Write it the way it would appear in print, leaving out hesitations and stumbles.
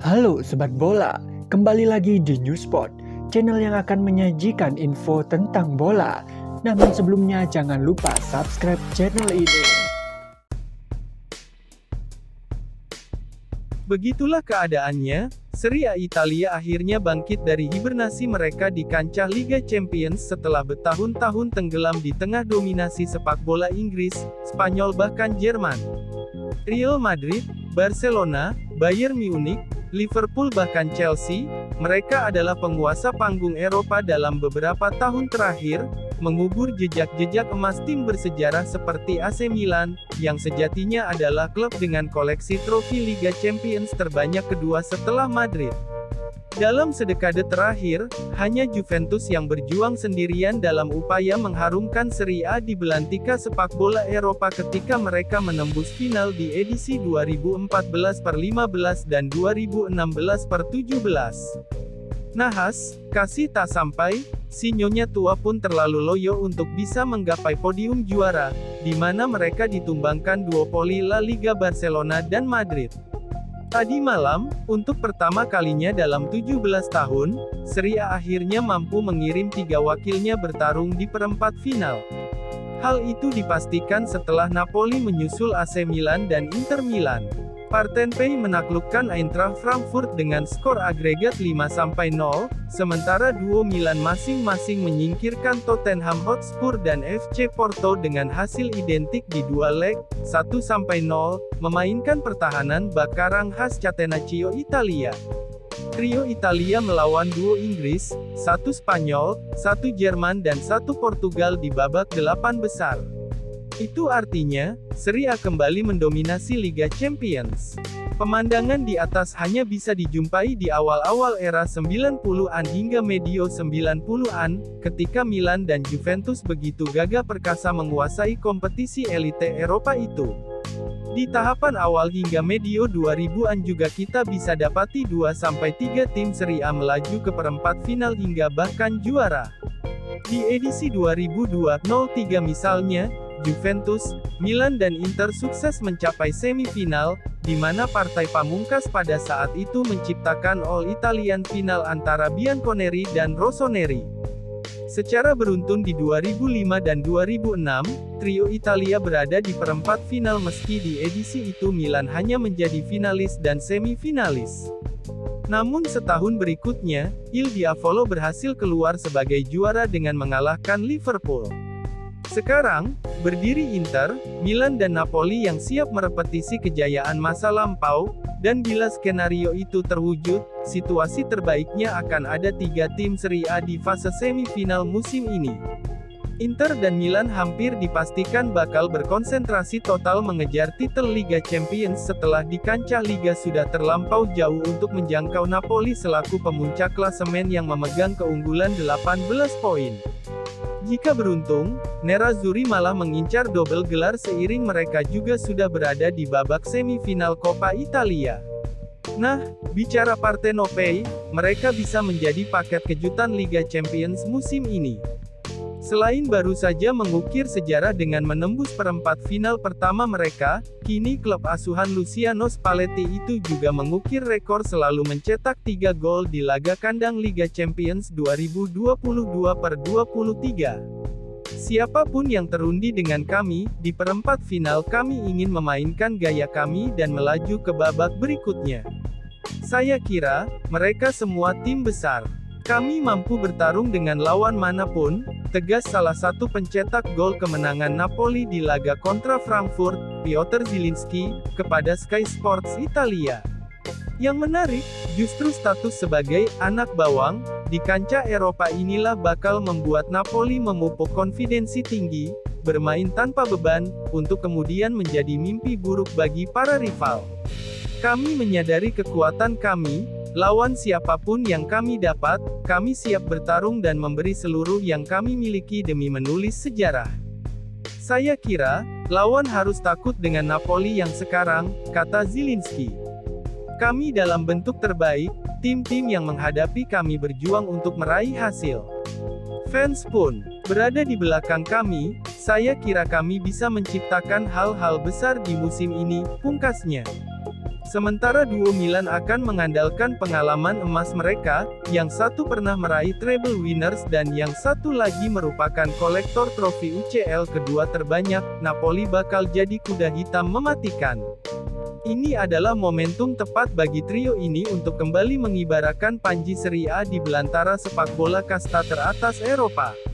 Halo Sobat Bola, kembali lagi di Newsport, channel yang akan menyajikan info tentang bola. Namun sebelumnya jangan lupa subscribe channel ini. Begitulah keadaannya, Serie A Italia akhirnya bangkit dari hibernasi mereka di kancah Liga Champions setelah bertahun-tahun tenggelam di tengah dominasi sepak bola Inggris, Spanyol bahkan Jerman. Real Madrid, Barcelona, Bayern Munich, Liverpool bahkan Chelsea, mereka adalah penguasa panggung Eropa dalam beberapa tahun terakhir, mengubur jejak-jejak emas tim bersejarah seperti AC Milan, yang sejatinya adalah klub dengan koleksi trofi Liga Champions terbanyak kedua setelah Madrid. Dalam sedekade terakhir, hanya Juventus yang berjuang sendirian dalam upaya mengharumkan Serie A di belantika sepak bola Eropa ketika mereka menembus final di edisi 2014/15 dan 2016/17. Nahas, kasih tak sampai, si nyonya tua pun terlalu loyo untuk bisa menggapai podium juara, di mana mereka ditumbangkan duopoli La Liga Barcelona dan Madrid. Tadi malam, untuk pertama kalinya dalam 17 tahun, Serie A akhirnya mampu mengirim 3 wakilnya bertarung di perempat final. Hal itu dipastikan setelah Napoli menyusul AC Milan dan Inter Milan. Partenope menaklukkan Eintracht Frankfurt dengan skor agregat 5-0, sementara duo Milan masing-masing menyingkirkan Tottenham Hotspur dan FC Porto dengan hasil identik di dua leg, 1-0, memainkan pertahanan Bakarang khas Catenaccio Italia. Trio Italia melawan duo Inggris, 1 Spanyol, 1 Jerman dan 1 Portugal di babak 8 besar. Itu artinya, Serie A kembali mendominasi Liga Champions. Pemandangan di atas hanya bisa dijumpai di awal-awal era 90-an hingga medio 90-an, ketika Milan dan Juventus begitu gagah perkasa menguasai kompetisi elite Eropa itu. Di tahapan awal hingga medio 2000-an juga kita bisa dapati 2-3 tim Serie A melaju ke perempat final hingga bahkan juara. Di edisi 2002-03 misalnya, Juventus, Milan dan Inter sukses mencapai semifinal, di mana partai pamungkas pada saat itu menciptakan All Italian final antara Bianconeri dan Rossoneri. Secara beruntun di 2005 dan 2006, trio Italia berada di perempat final meski di edisi itu Milan hanya menjadi finalis dan semifinalis. Namun setahun berikutnya, Il Diavolo berhasil keluar sebagai juara dengan mengalahkan Liverpool. Sekarang, berdiri Inter, Milan dan Napoli yang siap merepetisi kejayaan masa lampau, dan bila skenario itu terwujud, situasi terbaiknya akan ada 3 tim Serie A di fase semifinal musim ini. Inter dan Milan hampir dipastikan bakal berkonsentrasi total mengejar titel Liga Champions setelah di kancah Liga sudah terlampau jauh untuk menjangkau Napoli selaku pemuncak klasemen yang memegang keunggulan 18 poin. Jika beruntung, Nerazzurri malah mengincar double gelar seiring mereka juga sudah berada di babak semifinal Coppa Italia. Nah, bicara Partenope, mereka bisa menjadi paket kejutan Liga Champions musim ini. Selain baru saja mengukir sejarah dengan menembus perempat final pertama mereka, kini klub asuhan Luciano Spalletti itu juga mengukir rekor selalu mencetak 3 gol di laga kandang Liga Champions 2022/23. Siapapun yang terundi dengan kami, di perempat final kami ingin memainkan gaya kami dan melaju ke babak berikutnya. Saya kira, mereka semua tim besar. Kami mampu bertarung dengan lawan manapun, tegas salah satu pencetak gol kemenangan Napoli di laga kontra Frankfurt, Piotr Zielinski, kepada Sky Sports Italia. Yang menarik, justru status sebagai anak bawang di kancah Eropa inilah bakal membuat Napoli memupuk konfidensi tinggi, bermain tanpa beban, untuk kemudian menjadi mimpi buruk bagi para rival. Kami menyadari kekuatan kami, lawan siapapun yang kami dapat, kami siap bertarung dan memberi seluruh yang kami miliki demi menulis sejarah. Saya kira, lawan harus takut dengan Napoli yang sekarang, kata Zielinski. Kami dalam bentuk terbaik, tim-tim yang menghadapi kami berjuang untuk meraih hasil. Fans pun berada di belakang kami, saya kira kami bisa menciptakan hal-hal besar di musim ini, pungkasnya. Sementara duo Milan akan mengandalkan pengalaman emas mereka, yang satu pernah meraih treble winners dan yang satu lagi merupakan kolektor trofi UCL kedua terbanyak. Napoli bakal jadi kuda hitam mematikan. Ini adalah momentum tepat bagi trio ini untuk kembali mengibarkan panji Serie A di belantara sepak bola kasta teratas Eropa.